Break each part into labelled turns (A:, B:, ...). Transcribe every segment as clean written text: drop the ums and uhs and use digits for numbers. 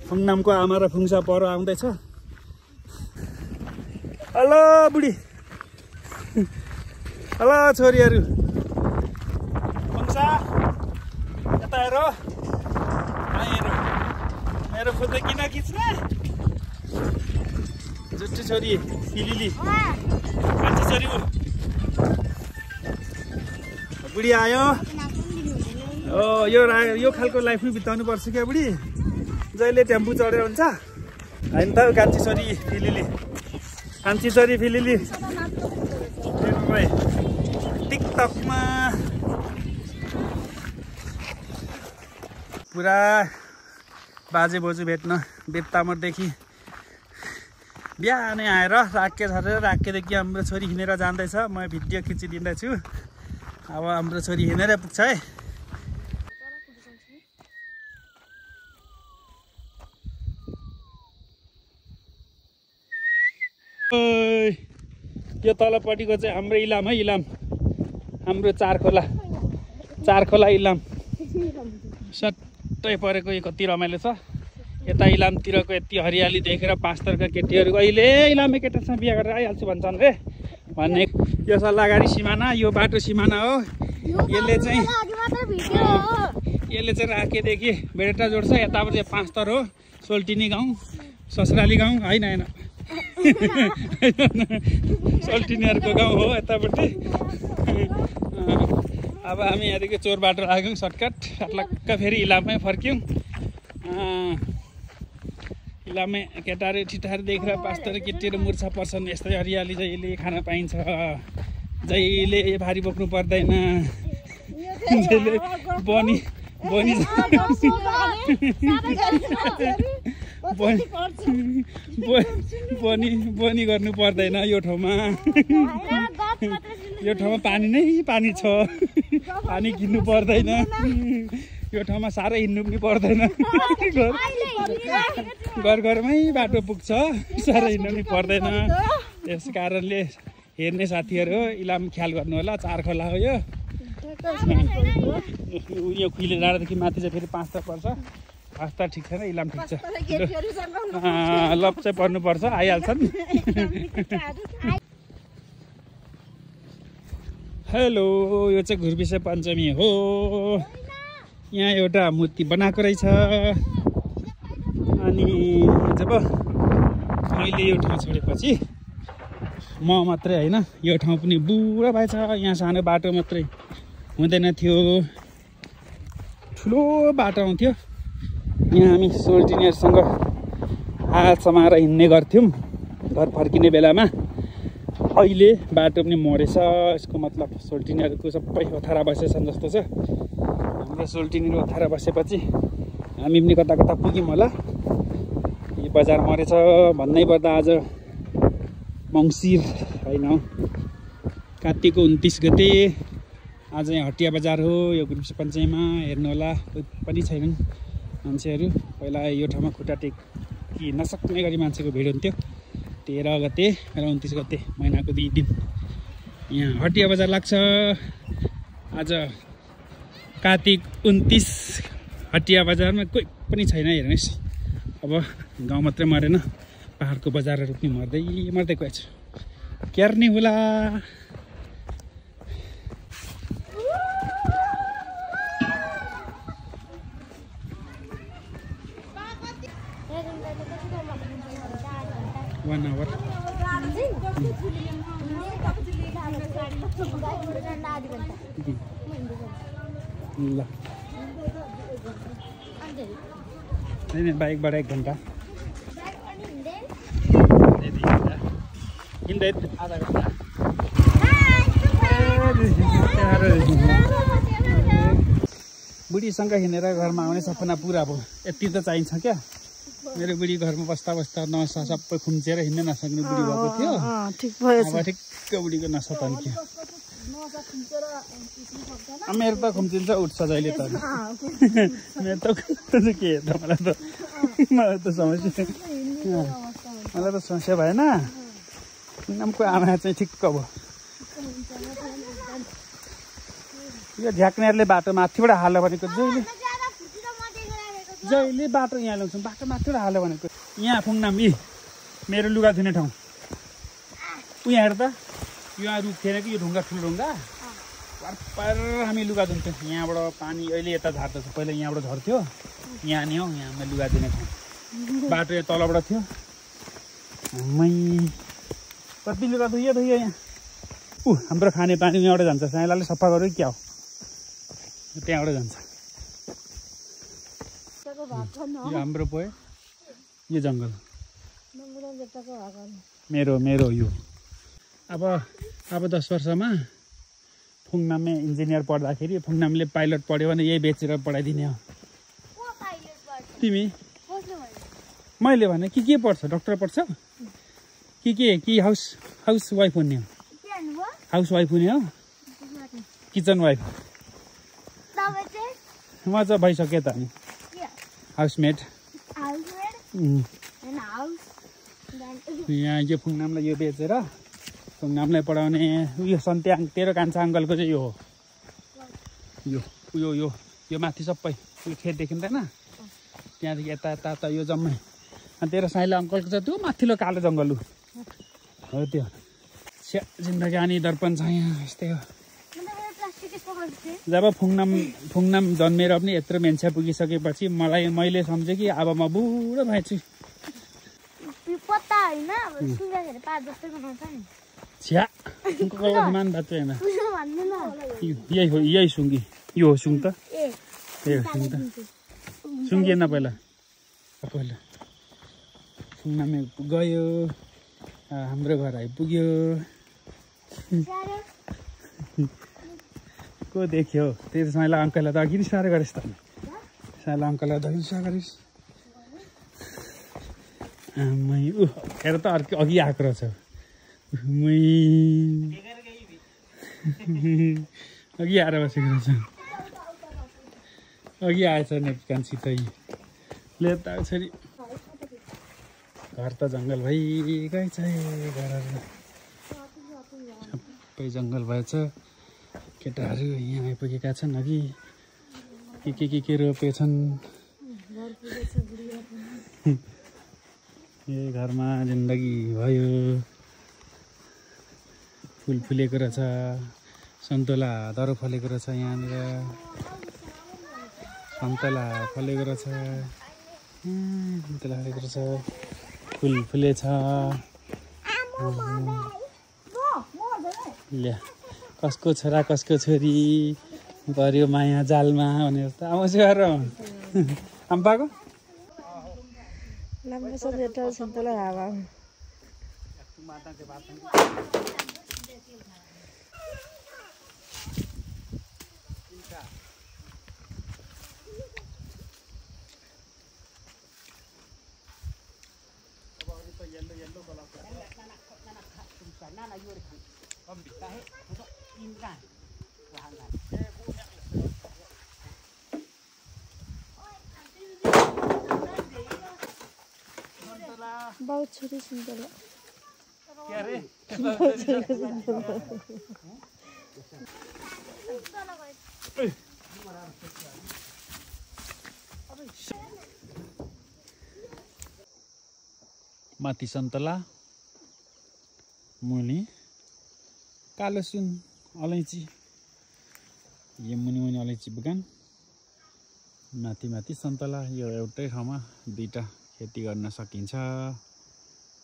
A: फुङनामको आमा र फुङसा पर आउँदैछ। हेलो बुढी, हेलो छोरीहरू। फुङसा यता हेर, हेर मेरो फोटो किन खिच्ने? जुट्टी छोरी फिलिली कान्छी छोरी बुढी आयो। यो खालको लाइफमै बिताउनु पर्छ क्या बुढी, जहिले टेम्पू चढेर हुन्छ होइन त। कान्छी छोरी फिलिली, कान्छी छोरी फिलिली टिकटकमा पुरा बाजे बोजू भेट्न बेत्तामरदेखि बिहानै आएर राखे झरेर राखेदेखि हाम्रो छोरी हिँडेर जाँदैछ। म भिडियो खिचिदिँदैछु। अब हाम्रो छोरी हिँडेर पुग्छ है। यो तलपट्टिको चाहिँ हाम्रो इलाम है, इलाम हाम्रो चारखोला इलाम सट्टै परेको। यो कति रमाइलो छ। यता इलामतिरको यति हरियाली देखेर पाँचतरका केटीहरू अहिले इलामे केटासँग बिहा गरेर आइहाल्छु भन्छन् रे भन्ने। यो सल्लाहगारी सिमाना, यो बाटो सिमाना हो। यसले चाहिँ राखेदेखि बेडेटा जोड्छ। यताबाट चाहिँ पाँचतर हो, सोल्टिनी गाउँ, ससुराली गाउँ होइन सोल्टिनीहरूको गाउँ हो यतापट्टि। अब हामी यहाँदेखि चोर बाटो लाग्यौँ सर्टकट, लक्क फेरि इलाममै फर्क्यौँ। इलाममै केटाहरू ठिटाहरू देखेर पाँचतर केटीहरू मुर्छा पर्छन्। यस्तै हरियाली जहिले खान पाइन्छ, जहिले भारी बोक्नु पर्दैन, जहिले बनी गर्नु पर्दैन यो ठाउँमा। यो ठाउँमा पानी नै पानी छ, पानी किन्नु पर्दैन। यो ठाउँमा साह्रै हिँड्नु पनि पर्दैन, घरमै बाटो पुग्छ, साह्रै हिँड्नु पनि पर्दैन। त्यस कारणले हेर्ने साथीहरू इलाम ख्याल गर्नु होला। चारखोला हो यो। यो खुइले डाँडादेखि माथि चाहिँ फेरि पाँचतर पर्छ। पाँचतर ठिक छैन, इलाम ठिक छ। लप चाहिँ पर्नुपर्छ, आइहाल्छन्। हेलो, यो चाहिँ घुर्बिसे पञ्चमी हो। यहाँ एउटा मूर्ति बनाएको रहेछ। अनि जब मैले यो ठाउँ छोडेपछि म मात्रै होइन, यो ठाउँ पनि बुढो भएछ। यहाँ सानो बाटो मात्रै हुँदैन थियो, ठुलो बाटो आउँथ्यो। यहाँ हामी सोल्टिनीहरूसँग हात समाएर हिँड्ने गर्थ्यौँ घर फर्किने बेलामा। अहिले बाटो पनि मरेछ। यसको मतलब सोल्टिनीहरूको सबै ओथारा बसेछन् जस्तो छ। हाम्रो सोल्टिनीहरू ओथारा बसेपछि हामी पनि कता कता पुग्यौँ होला। यो बजार मरेछ भन्नै पर्दा आज मङ्सिर होइन, कार्तिकको 29 गते। आज यहाँ हटिया बजार हो। यो घुर्बिसे पञ्चमीमा हेर्नु होला, कोही पनि छैनन् मान्छेहरू। पहिला यो ठाउँमा खुट्टा टेकी नसक्ने गरी मान्छेको भिड हुन्थ्यो। 13 गते र 29 गते महिनाको 2 दिन यहाँ हटिया बजार लाग्छ। आज कार्तिक 29 हटिया बजारमा कोही पनि छैन। हेर्नुहोस्, अब गाउँ मात्रै मरेन, पहाडको बजारहरू पनि मर्दै गएछ। क्यार्ने होला। One hour. ल नहीं बाइकबाट 1 घन्टा हिँड्दै आधा घन्टा। बुढीसँग हिँडेर घरमा आउने सपना पुरा भयो। यति त चाहिन्छ क्या। मेरो बुढी घरमा बस्दा बस्दा नसा सबै खुम्चेर हिँड्न नसक्ने बुढी भएको थियो। अब ठिक्क बुढीको नसा तन्क्यो। मेरो त खुम्चिन्छ, उठ्छ जहिले त। मेरो त के हेर्दा मलाई त समस्या भएन। नामको आमा चाहिँ ठिक्क भयो। यो झ्याक्नेहरूले बाटो माथिबाट हाल्यो भनेको जहिले जहिले बाटो यहाँ ल्याउँछौँ बाटो मात्र हाल्यो भनेको यहाँ फुङनाम यी मेरो लुगा धुने ठाउँ ऊ यहाँ हेर त यहाँ रुख थिएन कि यो ढुङ्गा ठुलो ढुङ्गा पर हामी लुगा धुन्थ्यौँ यहाँबाट पानी अहिले यता झार्दैछ पहिला यहाँबाट झर्थ्यो यहाँ नि हौ यहाँ हामी लुगा धुने ठाउँ बाटो यहाँ तलबाट थियो कति लुगा धुयो यहाँ हाम्रो खाने पानी यहाँबाट जान्छ साइलाले सफा गर्यो क्या हो त्यहाँबाट जान्छ यो हाम्रो पोए यो जङ्गल मेरो यो अब 10 वर्षमा फुङनाममा इन्जिनियर पढ्दाखेरि फुङनामले पाइलट पढ्यो भने यही बेचेर पढाइदिने हो तिमी मैले भने के पढ्छ डक्टर पढ्छ कि हाउस वाइफ हुने हो हाउस वाइफ हुने हो किचन वाइफ म चाहिँ भइसक्यो त नि हाउसमेट यहाँ यो फुङनामलाई यो बेचेर फुङनामलाई पढाउने उयो सन्त्याङ तेरो कान्छा अङ्कलको चाहिँ यो हो यो माथि सबै यो खेत देखिँदैन त्यहाँदेखि यता यो जम्मै अनि तेरो साइला अङ्कलको चाहिँ त्यो माथिल्लो कालो जङ्गल हो त्यो जिन्दगी आनी दर्पण छ यहाँ यस्तै हो जब फुङनाम जन्मेर पनि यत्रो मान्छे पुगिसकेपछि मैले सम्झेँ कि अब म बुढो भएछु यही सुङ्गी यो हो सुङ त सुङ्गिएन पहिला फुङनामे गयो हाम्रो घर आइपुग्यो को देख्यो तेरो साइला अङ्कललाई त अघि साह्रो गरेस् त साइला अङ्कललाई त अघि साह्रो गरेस् हेर त अघि आएको रहेछ अघि आएर बसेको रहेछ अघि आएछ नेप्कानसित ले त छोरी घर त जङ्गल भइगएछ घरहरू सबै जङ्गल भएछ केटाहरू यहाँ आइपुगेका छन् अघि के रोपेछन् यही घरमा जिन्दगी भयो फुल फुलेको रहेछ सन्तोला दरो फलेको रहेछ यहाँनिर सन्तोला फलेको रहेछ सन्तोला फलेको रहेछ फुल फुलेछ ल्या कसको छोरा कसको छोरी पर्यो माया जालमा भनेर त आउँछ र आम्पाको
B: बहुत छोटी सुन्तला
A: क्या रे माथि सन्तला मुनि कालो सुन अलैँची यो मुनि अलैँची बगान माथि सन्तला यो एउटै ठाउँमा दुईटा खेती गर्न सकिन्छ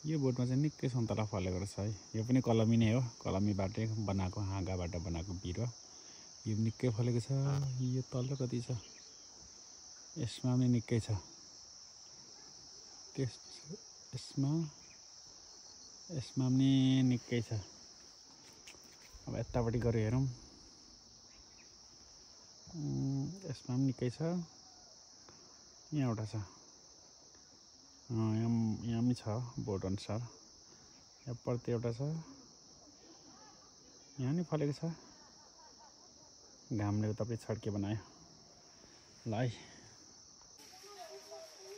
A: यो बोटमा चाहिँ निकै सन्तला फलेको रहेछ है यो पनि कलमी नै हो कलमीबाटै बनाएको हाँगाबाट बनाएको बिरुवा यो निकै फलेको छ यो तल कति छ यसमा पनि निकै छ यसमा पनि निकै छ अब यतापट्टि गएर हेरौँ यसमा पनि निकै छ यहाँ एउटा छ यहाँ पनि छ बोट अनुसार यहाँ प्रति एउटा छ यहाँ नि फलेको छ घामले तपाईँ छड्के बनायो ल है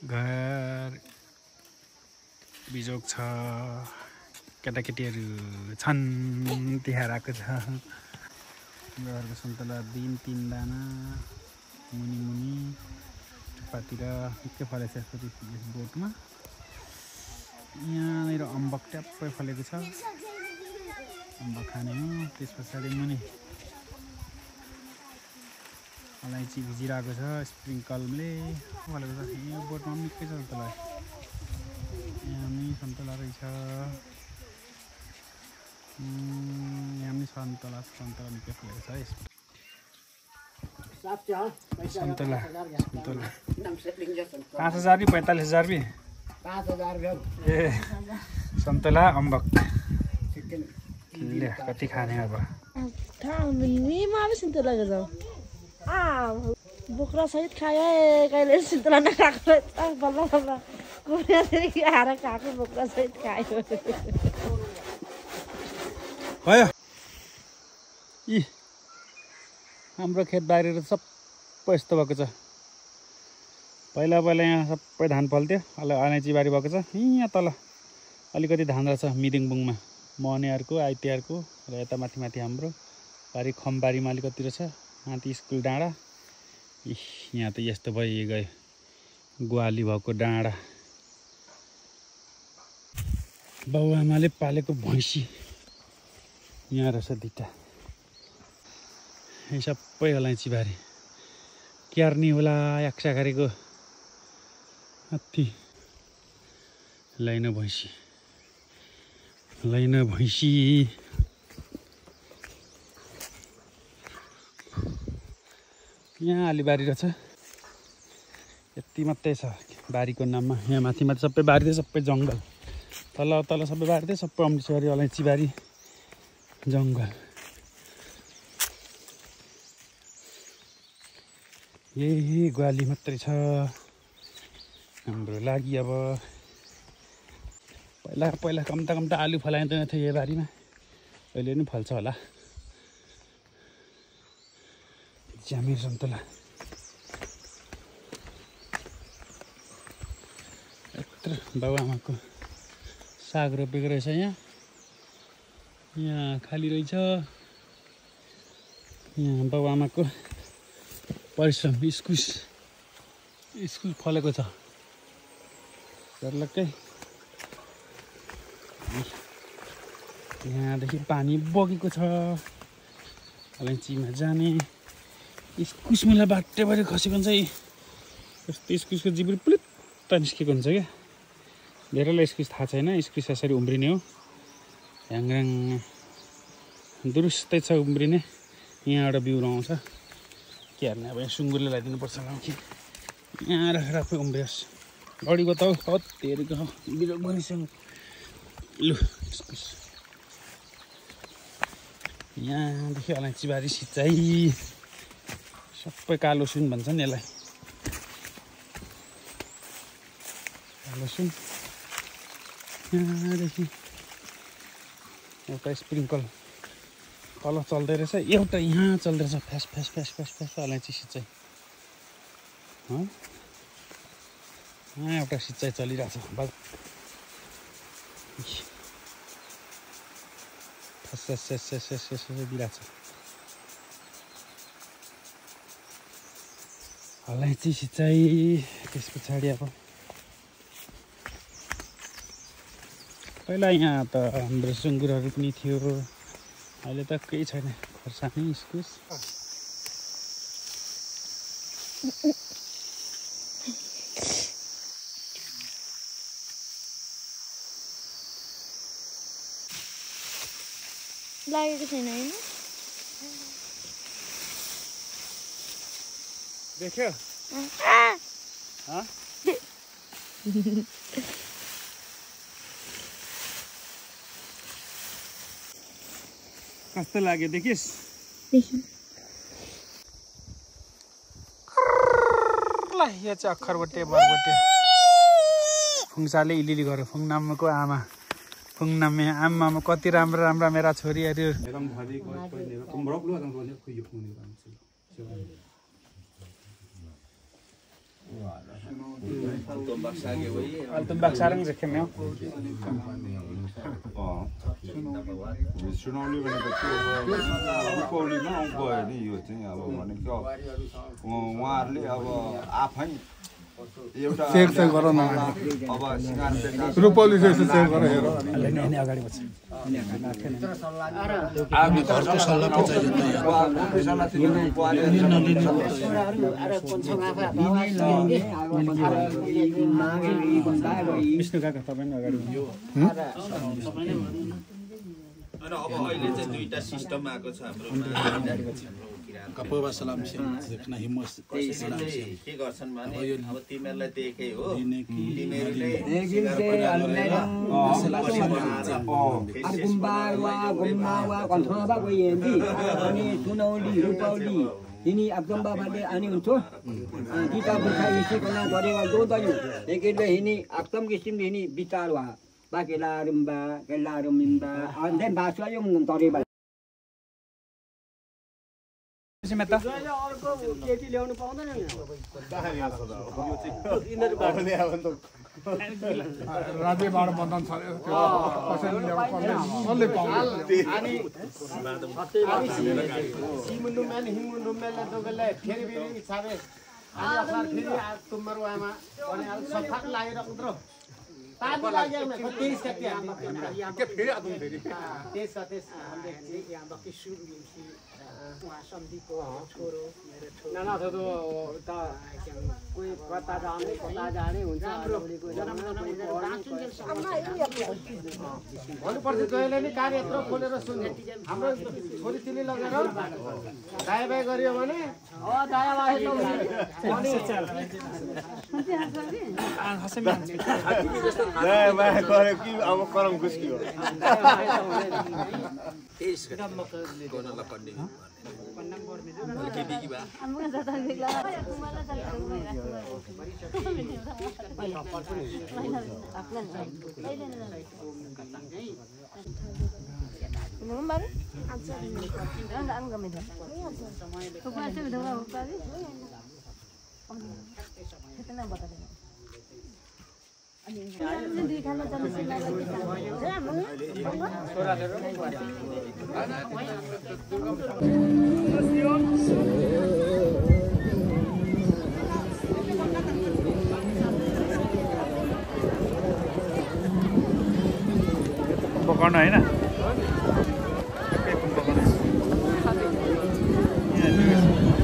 A: घर बिजोग छ केटाकेटीहरू छन् तिहार आएको छ घरको सन्तला दिन 3 दाना मुनि यतातिर निकै फलेको छ यसरी यस बोटमा यहाँनिर अम्बक ट्याप्पै फलेको छ अम्बक खाने हो त्यस पछाडि मुनि अलैँची भिजिरहेको छ स्प्रिङ्कलले फलेको छ यो बोटमा पनि निकै छ सन्तोला यहाँ पनि सन्तोला रहेछ यहाँ पनि सन्तोला निकै फलेको छ यस सन्तोला 5,000 भी 45,000 भी
B: 5,000
A: ए सन्तोला अम्बक ले कति खाने अब
B: बोक्रा सहित खायो कहिले सन्तोला नखाएको बल्ल बल्ल कुखुराले आएर खाएको बोक्रा सहित खायो
A: भयो यी हाम्रो खेतबारी सबै यस्तो भएको छ पहिला यहाँ सबै धान फल्थ्यो अहिले अलैँची बारी भएको छ यहाँ तल अलिकति धान रहेछ मिदिङबुङमा मनेहरूको आइतिहारको र यता माथि माथि हाम्रो बारी खमबारीमा अलिकति रहेछ माथि स्कुल डाँडा यहाँ त यस्तो भयो गयो ग्वाली भएको डाँडा बाउआमाले पालेको भैँसी यहाँ रहेछ दुईटा यो सबै अलैँची बारी क्यार्नी होला याक्साखारीको अति लैन भैँसी यहाँ आलीबारी रहेछ यति मात्रै छ बारीको नाममा यहाँ माथि माथि सबै बारी थियो सबै जङ्गल तल सबै बारी थियो सबै अमृतसरी अलैँची बारी जङ्गल यही ग्वाली मात्रै छ हाम्रो लागि अब पहिला कम्ता आलु फलाइँदैन थियो यो बारीमा अहिले पनि फल्छ होला ज्यामिर सन्तोला यत्रो बाबुआमाको साग रोपेको रहेछ यहाँ खाली रहेछ यहाँ बाबुआमाको परिश्रम इस्कुस फलेको छ सर्लक्कै यहाँदेखि पानी बगेको छ अलैँचीमा जाने इस्कुस मुला बाटेभरि खसेको हुन्छ यस्तो इस्कुसको जिब्रो पुलित्त निस्केको हुन्छ क्या धेरैलाई इस्कुस थाहा छैन इस्कुस यसरी उम्रिने हो ह्याङऱ्याङ दुरुस्तै छ उम्रिने यहाँबाट बिउरो आउँछ के हाल्ने अब यहाँ सुँगुरले लगाइदिनुपर्छ होला कि यहाँ राखेर आफै उम्रियोस् अडिको त हो तेरिको बिरुवा बनिसँग लु इस्कुस यहाँदेखि अलैँची बारी सिँचाइ सबै कालो सुन भन्छ नि यसलाई कालो सुन यहाँदेखि एउटा स्प्रिङ्कल तल चल्दै रहेछ एउटा यहाँ चल्दै रहेछ फ्यास अलैँची सिँचाइ यहाँ एउटा सिँचाइ चलिरहेछ दिइरहेछ अलैँची सिँचाइ त्यस पछाडि अब पहिला यहाँ त हाम्रो सुँगुरहरू पनि थियो अहिले त केही छैन खोर्सानी इस्कुस
B: लागेको छैन हैन
A: देख्यो कस्तो लाग्यो देखिस् यो चाहिँ अखरबटे बरबटे फुङसाले इलिली गऱ्यो फुङनामको आमा फुङनामे आमामा कति राम्रा मेरा छोरीहरू Altum baksarang reke meu.
C: चुनावले भनेको दीपावलीमा गयो नि यो चाहिँ अब भनेको उहाँहरूले अब आफै चेक चाहिँ गर न रुपौली चाहिँ चेक गर हेर
A: अगाडि बस्छ
D: घरको सल्लाह पचाइले
A: विष्णु काका तपाईँ अगाडि
E: अब अहिले चाहिँ दुईटा सिस्टम आएको छ हाम्रो
D: कपवा सलाम देखना हिम्मत
E: के गर्छन् भने अब तिमीहरूलाई देखे हो तिमीहरूले
F: ini abdom baba de ani unto kita berkah isi kena goreng do tayu ekile ini aktam kisim ini bitarwa bakela rumba kela rumimba ande baswa yo tori ba
A: सिमेता
F: अर्को केटी ल्याउनु पाउँदैन नि
C: राज्यबाट बन्धन छ कसैले ल्याउनु पर्दैन कसले पाउँदैन
F: अनि सिमुन्नु मेन हिमुन्नु मेन दोगले फेरि फेरि इच्छाले अनि असार फेरि तुमरो आमा अनि सफा लागिरक्रो ताबु लाग्यो म 23 गते
C: के फेरि आदम फेरि
F: 23 गते हामीले यहाँ बक्की सुरु उहाँ सन्धिको छोरो मेरो छोरो नाना छोरो त कोही कता जाने हुन्छ भन्नुपर्छ जहिले नि कार्य यत्रो खोलेर सुन्ने हाम्रो छोरी चिली लगेर दायाँ बायाँ गरियो भने दायाँ बायाँ
E: गरे कि अब करम खुस्की हो
A: पकाउनु होइन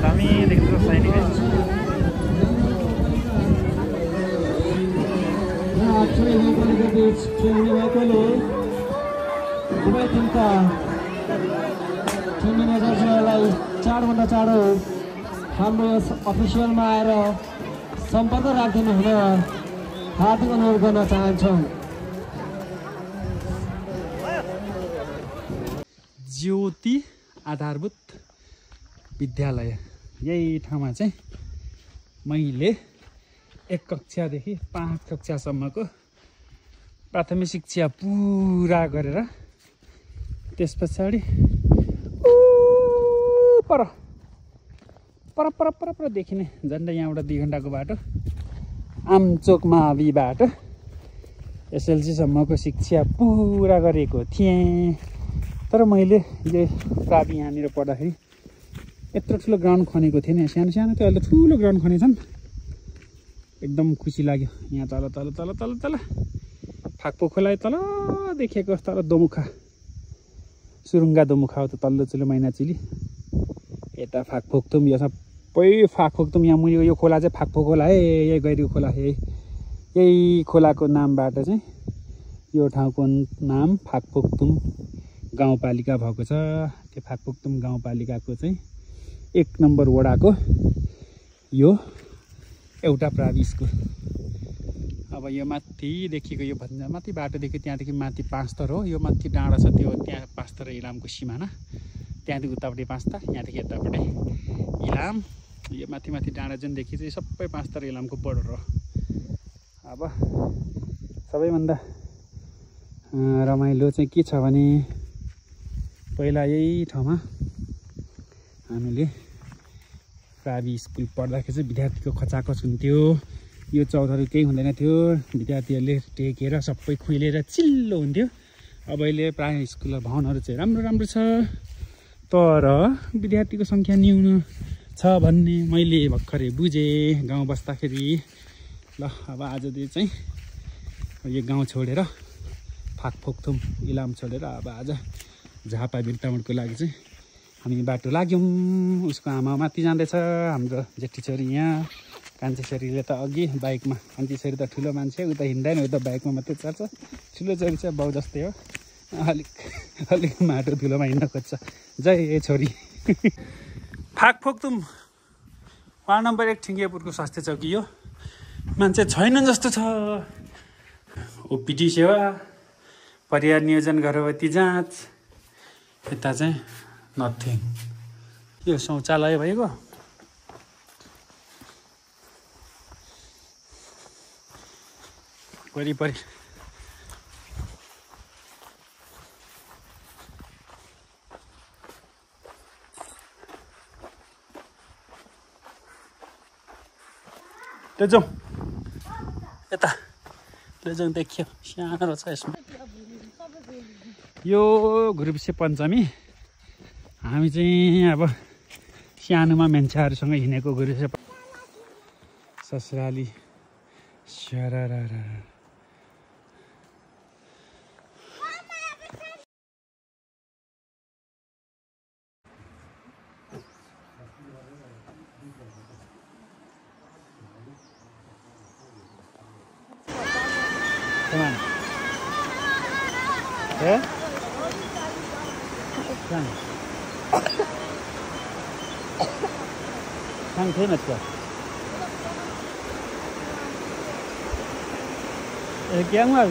A: दामी देख्छ सैनिक
F: दुवै टिमका टिम म्यानेजरलाई चाँडोभन्दा चाँडो हाम्रो अफिसियलमा आएर सम्पर्क राखिदिनु हुन हार्दिक अनुरोध गर्न चाहन्छौँ।
A: ज्योति आधारभूत विद्यालय यही ठाउँमा चाहिँ मैले 1 कक्षादेखि 5 कक्षासम्मको प्राथमिक शिक्षा पुरा गरेर त्यस पछाडि पर पर पर पर पर देखिने झन्डै यहाँबाट 2 घन्टाको बाटो आमचोक माविबाट एसएलसीसम्मको शिक्षा पुरा गरेको थिएँ। तर मैले यो प्रावि यहाँनिर पढ्दाखेरि यत्रो ठुलो ग्राउन्ड खनेको थिएन, सानो सानो त्यो अहिले ठुलो ग्राउन्ड खनेछन्। एकदम खुसी लाग्यो। यहाँ तल तल तल तल तल फाक्पो खोला तल देखेको तल दोमुखा सुरुङ्गा दोमुखा हो त तल्लो चिलो मैनाचिली यता फाकफोक्तुम यो सबै फाकफोक्तुम यहाँ मुनि यो खोला चाहिँ फाक्पो खोला है, यही गहिरो खोला यही खोलाको नामबाट चाहिँ यो ठाउँको नाम फाकफोक्तुम गाउँपालिका भएको छ। त्यो फाकफोक्तुम गाउँपालिकाको चाहिँ 1 नम्बर वडाको यो एउटा प्रावि स्कुल। अब यो माथि देखिएको यो भन्दा माथि बाटोदेखि त्यहाँदेखि माथि 5 थर हो। यो माथि डाँडा छ त्यो त्यहाँ 5 थर इलामको सिमाना, त्यहाँदेखि उतापट्टि 5 थर, यहाँदेखि यतापट्टि इलाम। यो माथि माथि डाँडा जुनदेखि चाहिँ सबै 5 थर इलामको बोर्डर हो। अब सबैभन्दा रमाइलो चाहिँ के छ भने पहिला यही ठाउँमा हामीले प्रावि स्कुल पढ्दाखेरि चाहिँ विद्यार्थीको खचाखच हुन्थ्यो। यो चौधहरू केही हुँदैन थियो, विद्यार्थीहरूले टेकेर सबै खुइलेर चिल्लो हुन्थ्यो। अब अहिले प्राइमेरी स्कुल भवनहरू चाहिँ राम्रो राम्रो छ, तर विद्यार्थीको सङ्ख्या न्यून छ भन्ने मैले भर्खरै बुझेँ। गाउँ बस्दाखेरि ल अब आजदेखि चाहिँ यो गाउँ छोडेर फाकफोक्थुम इलाम छोडेर अब आज झापा बिर्तामोडको लागि चाहिँ हामी बाटो लाग्यौँ। उसको आमा माथि जाँदैछ, हाम्रो जेठी छोरी यहाँ, कान्छी छोरीले त अघि बाइकमा, कान्छी छोरी त ठुलो मान्छे, उता हिँड्दैन, उता बाइकमा मात्रै चल्छ। ठुलो छोरी चाहिँ बाउ जस्तै हो, अलिक माटो ठुलोमा हिँड्न खोज्छ। जय छोरी। फाकफोक्थुम वार्ड नम्बर 1 ठिङ्गेपुरको स्वास्थ्य चौकी हो। मान्छे छैनन् जस्तो छ। ओपिडी सेवा, परिवार नियोजन, गर्भवती जाँच, यता चाहिँ नथिङ। यो शौचालय भएको वरिपरि जाउँ यता जाउँ। देखियो सानो रहेछ यसमा। यो गुरुविश्व पञ्चमी हामी चाहिँ अब सानोमा मान्छेहरूसँग हिँडेको गुरुविश्व ससुराली स्यारारा। Come on. Yeah? Come. Come thêm một cái. Cái mà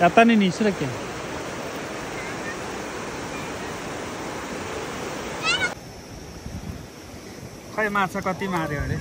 A: आता नहीं नीचे रखे। खै माछा कति मार्यो अरे।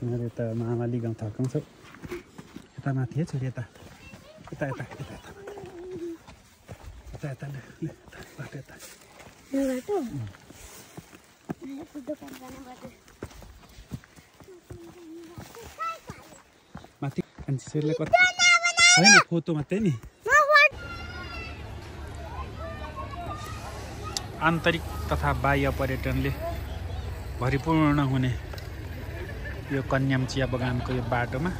A: तिमीहरू यता मामाली गाउँ थर्काउँछौ। यता माथि है छोरी, यता यता यता यता यता यता यता बाटो यता माथि कान्छी छोरीले कति होइन फोटो मात्रै नि। आन्तरिक तथा बाह्य पर्यटनले भरिपूर्ण हुने यो कन्याम चिया बगानको यो बाटोमा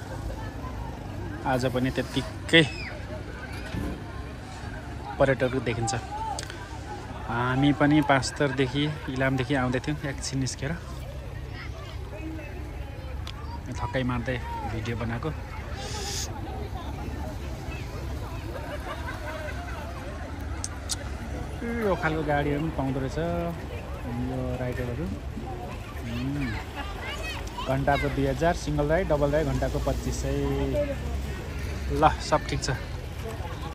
A: आज पनि त्यत्तिकै पर्यटकहरू देखिन्छ। हामी पनि पाँचथरदेखि इलामदेखि आउँदै थियौँ, एकछिन निस्केर थक्कै मार्दै भिडियो बनाएको। यो खालको गाडीहरू पनि पाउँदो रहेछ यो राइडरहरू। घन्टाको 2000, सिङ्गल राइड, डबल राइड घन्टाको 2500। ल सब ठिक छ।